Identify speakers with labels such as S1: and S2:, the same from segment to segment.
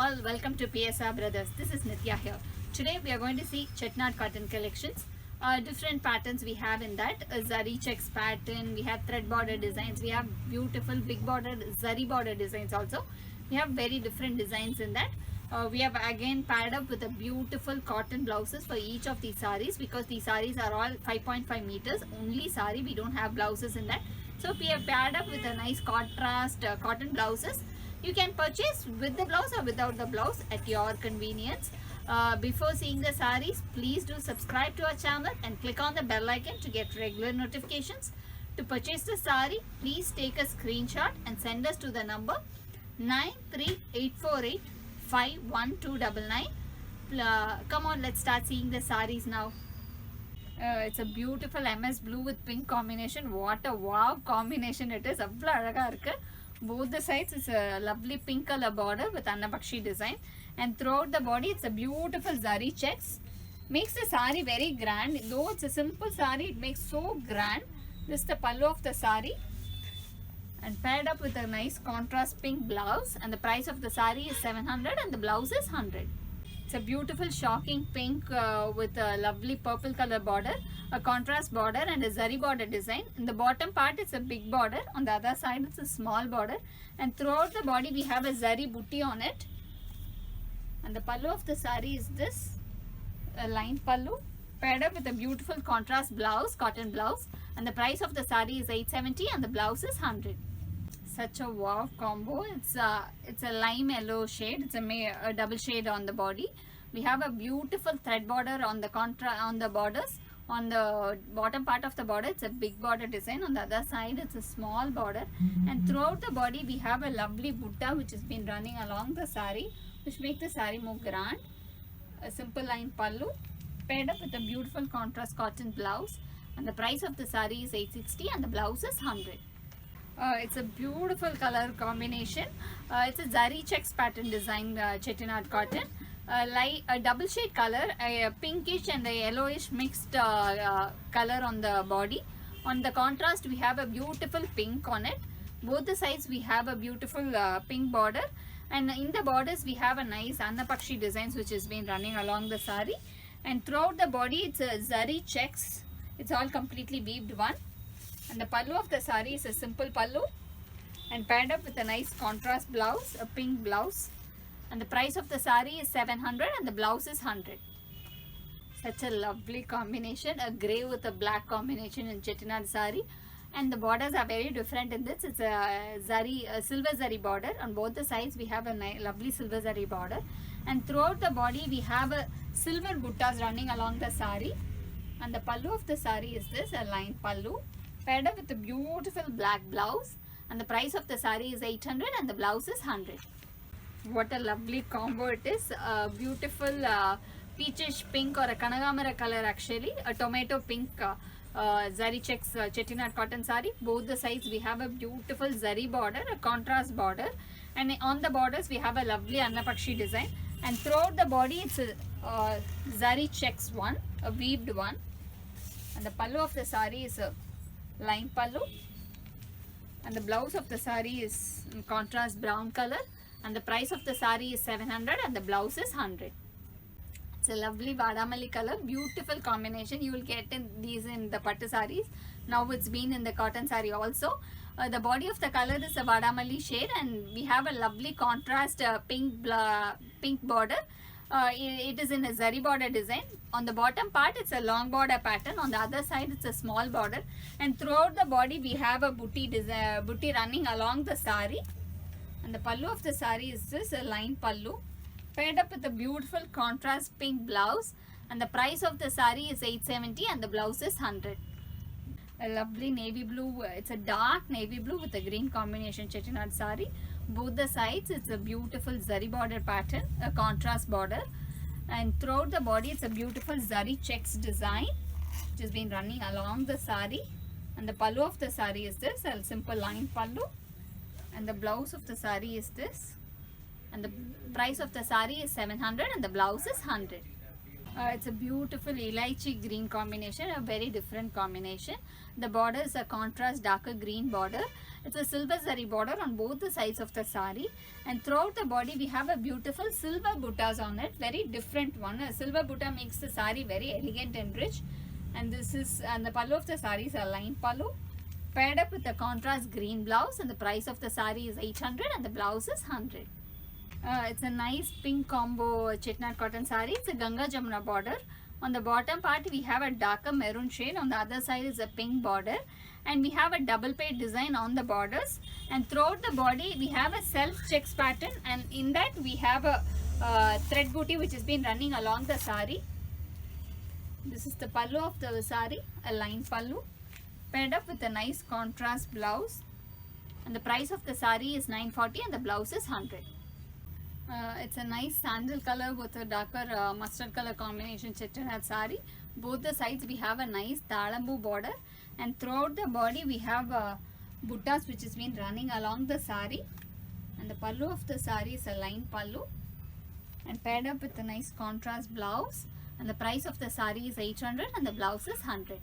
S1: all, welcome to PSR Brothers. This is Nitya here. Today we are going to see Chettinad cotton collections. Different patterns we have in that. Zari checks pattern, we have thread border designs, we have beautiful big border, zari border designs also. We have very different designs in that. We have again paired up with a beautiful cotton blouses for each of these saris, because these saris are all 5.5 meters, only sari, we don't have blouses in that. So we have paired up with a nice contrast cotton blouses. You can purchase with the blouse or without the blouse at your convenience. Before seeing the saris, please do subscribe to our channel and click on the bell icon to get regular notifications. To purchase the sari, please take a screenshot and send us to the number 938485129. Come on, let's start seeing the saris now. It's a beautiful MS blue with pink combination. What a wow combination it is. Both the sides is a lovely pink color border with Annapakshi design, and throughout the body it's a beautiful zari checks. Makes the sari very grand. Though it's a simple sari, it makes so grand. This is the pallu of the sari, and paired up with a nice contrast pink blouse, and the price of the sari is 700 and the blouse is 100. It's a beautiful shocking pink with a lovely purple color border, a contrast border and a zari border design. In the bottom part it's a big border, on the other side it's a small border, and throughout the body we have a zari booty on it. And the pallu of the sari is this, a lined pallu, paired up with a beautiful contrast blouse, cotton blouse, and the price of the sari is 870 and the blouse is 100. Such a wow combo. It's a lime yellow shade. It's a double shade on the body. We have a beautiful thread border on the borders. On the bottom part of the border it's a big border design, on the other side it's a small border, and throughout the body we have a lovely butta which has been running along the sari, which makes the sari more grand. A simple line pallu paired up with a beautiful contrast cotton blouse, and the price of the sari is 860 and the blouse is 100. It's a beautiful color combination. It's a zari checks pattern design, Chettinad cotton. Like a double shade color, a pinkish and a yellowish mixed color on the body. On the contrast we have a beautiful pink on it. Both the sides we have a beautiful pink border, and in the borders we have a nice Annapakshi designs which has been running along the sari, and throughout the body it's a zari checks. It's all completely weaved one. And the pallu of the sari is a simple pallu, and paired up with a nice contrast blouse, a pink blouse, and the price of the sari is 700 and the blouse is 100. Such a lovely combination, a grey with a black combination in Chettinad sari, and the borders are very different in this. It's a silver zari border. On both the sides we have a lovely silver zari border, and throughout the body we have a silver buttas running along the sari, and the pallu of the sari is this, a lined pallu, paired up with a beautiful black blouse, and the price of the sari is 800 and the blouse is 100. What a lovely combo it is. A beautiful peachish pink or a Kanagamara color, actually a tomato pink zari checks Chettinad cotton sari. Both the sides we have a beautiful zari border, a contrast border, and on the borders we have a lovely Annapakshi design, and throughout the body it's a zari checks one, a weaved one, and the pallu of the sari is a line pallu, and the blouse of the sari is in contrast brown color, and the price of the sari is 700 and the blouse is 100. It's a lovely Vadamalli color, beautiful combination. You will get these in the pattu saris. Now it's been in the cotton sari also. The body of the color is a Vadamalli shade, and we have a lovely contrast pink border. It is in a zari border design. On the bottom part it's a long border pattern, on the other side it's a small border, and throughout the body we have a booty running along the sari, and the pallu of the sari is this, a line pallu, paired up with a beautiful contrast pink blouse, and the price of the sari is 870 and the blouse is 100. A lovely navy blue, it's a dark navy blue with a green combination Chettinad sari. Both the sides it's a beautiful zari border pattern, a contrast border, and throughout the body it's a beautiful zari checks design which has been running along the sari, and the pallu of the sari is this, a simple line pallu, and the blouse of the sari is this, and the price of the sari is 700 and the blouse is 100. It's a beautiful elaichi green combination, a very different combination. The border is a contrast darker green border, It's a silver zari border on both the sides of the sari, and throughout the body we have a beautiful silver buttas on it, very different one. A silver butta makes the sari very elegant and rich. And this is, and the pallu of the sari is a line pallu, paired up with the contrast green blouse, and the price of the sari is 800 and the blouse is 100. It's a nice pink combo chettinad cotton sari. It's a Ganga Jamuna border. On the bottom part we have a darker maroon shade, on the other side is a pink border, and we have a double page design on the borders, and throughout the body we have a self checks pattern, and in that we have a thread booty which has been running along the sari. This is the pallu of the sari, a line pallu, paired up with a nice contrast blouse, and the price of the sari is 940 and the blouse is 100. It's a nice sandal color with a darker mustard color combination chettinad sari. Both the sides we have a nice talambu border, and throughout the body we have buttas which has been running along the sari, and the pallu of the sari is a line pallu, and paired up with a nice contrast blouse, and the price of the sari is 800 and the blouse is 100.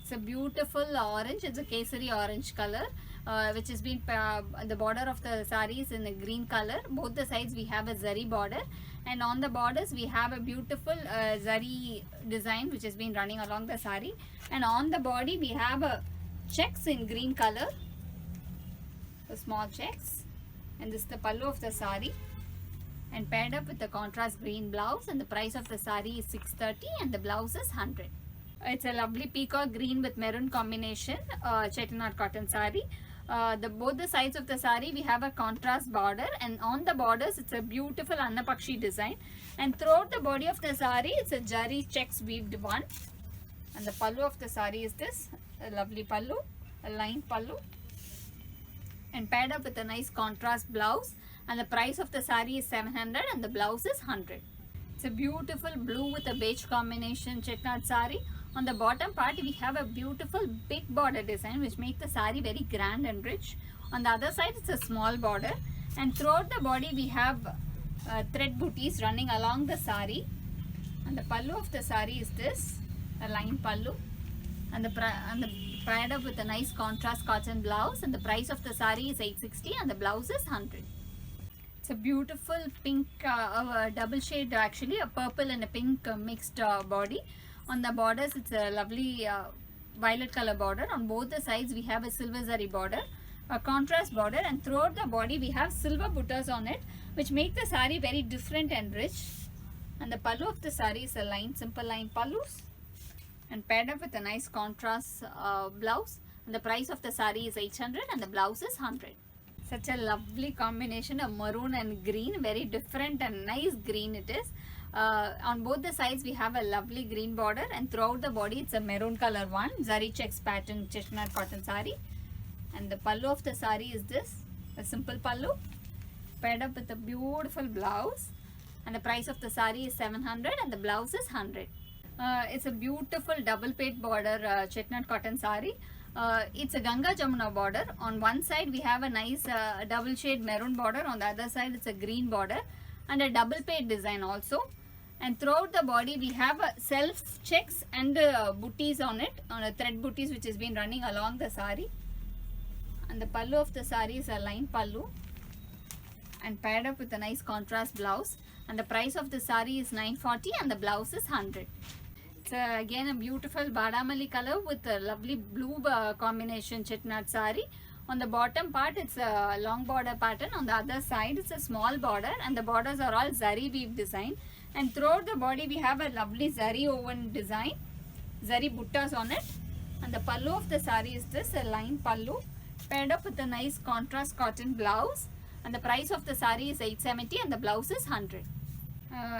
S1: It's a beautiful orange. It's a kesari orange color, which has been the border of the sari is in a green color. Both the sides we have a zari border, and on the borders we have a beautiful zari design which has been running along the sari, and on the body we have a checks in green color, the small checks, and this is the pallu of the sari, and paired up with the contrast green blouse, and the price of the sari is 630 and the blouse is 100. It's a lovely peacock green with maroon combination chettinad cotton sari. Both the sides of the sari we have a contrast border, and on the borders it's a beautiful Annapakshi design, and throughout the body of the sari it's a jari checks weaved one, and the pallu of the sari is this, a lovely pallu, a line pallu, and paired up with a nice contrast blouse, and the price of the sari is 700 and the blouse is 100. It's a beautiful blue with a beige combination chettinad sari. On the bottom part we have a beautiful big border design which makes the sari very grand and rich. On the other side it's a small border, and throughout the body we have thread booties running along the sari, and the pallu of the sari is this, a line pallu, and the paired up with a nice contrast cotton blouse, and the price of the sari is 860 and the blouse is 100. It's a beautiful pink double shade, actually a purple and a pink mixed body. On the borders it's a lovely violet color border. On both the sides we have a silver zari border, a contrast border, and throughout the body we have silver buttas on it which make the sari very different and rich. And the pallu of the sari is a line, simple line pallus, and paired up with a nice contrast blouse, and the price of the sari is 800 and the blouse is 100. Such a lovely combination of maroon and green, very different and nice green it is. On both the sides we have a lovely green border, and throughout the body it's a maroon color one, zari checks pattern chettinad cotton sari, and the pallu of the sari is this, a simple pallu, paired up with a beautiful blouse, and the price of the sari is 700 and the blouse is 100. It's a beautiful double page border chettinad cotton sari. It's a Ganga Jamuna border. On one side we have a nice double shade maroon border, on the other side it's a green border and a double page design also. And throughout the body we have self checks and booties on it, on a thread booties which has been running along the sari. And the pallu of the sari is a line pallu, and paired up with a nice contrast blouse, and the price of the sari is 940 and the blouse is 100. It's again a beautiful badamali color with a lovely blue combination chettinad sari. On the bottom part it's a long border pattern, on the other side it's a small border, and the borders are all zari weave design. And throughout the body we have a lovely zari woven design, zari buttas on it, and the pallu of the sari is this, a line pallu, paired up with a nice contrast cotton blouse, and the price of the sari is 870 and the blouse is 100.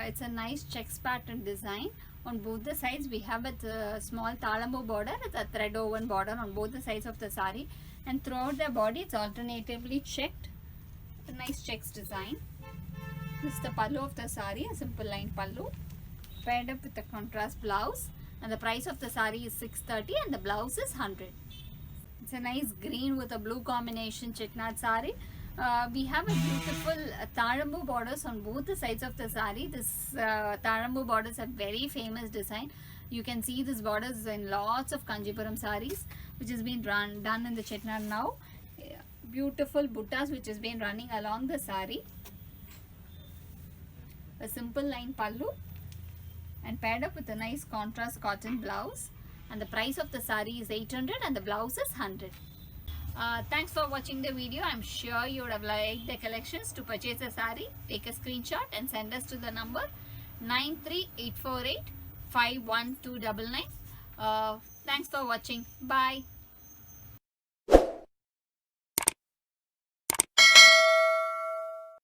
S1: It's a nice checks pattern design. On both the sides we have a small talambu border with a thread woven border on both the sides of the sari, and throughout the body it's alternatively checked, a nice checks design. This is the pallu of the sari, a simple line pallu, paired up with a contrast blouse, and the price of the sari is 630 and the blouse is 100. It's a nice green with a blue combination chettinad sari. We have a beautiful tarambu borders on both the sides of the sari. This tarambu borders are very famous design. You can see this borders in lots of Kanjipuram saris which has been done in the chettinad now. Beautiful buttas which has been running along the sari. A simple line pallu and paired up with a nice contrast cotton blouse, and the price of the sari is 800 and the blouse is 100. Thanks for watching the video. I'm sure you would have liked the collections. To purchase a sari, take a screenshot and send us to the number 93848 51299. Thanks for watching. Bye.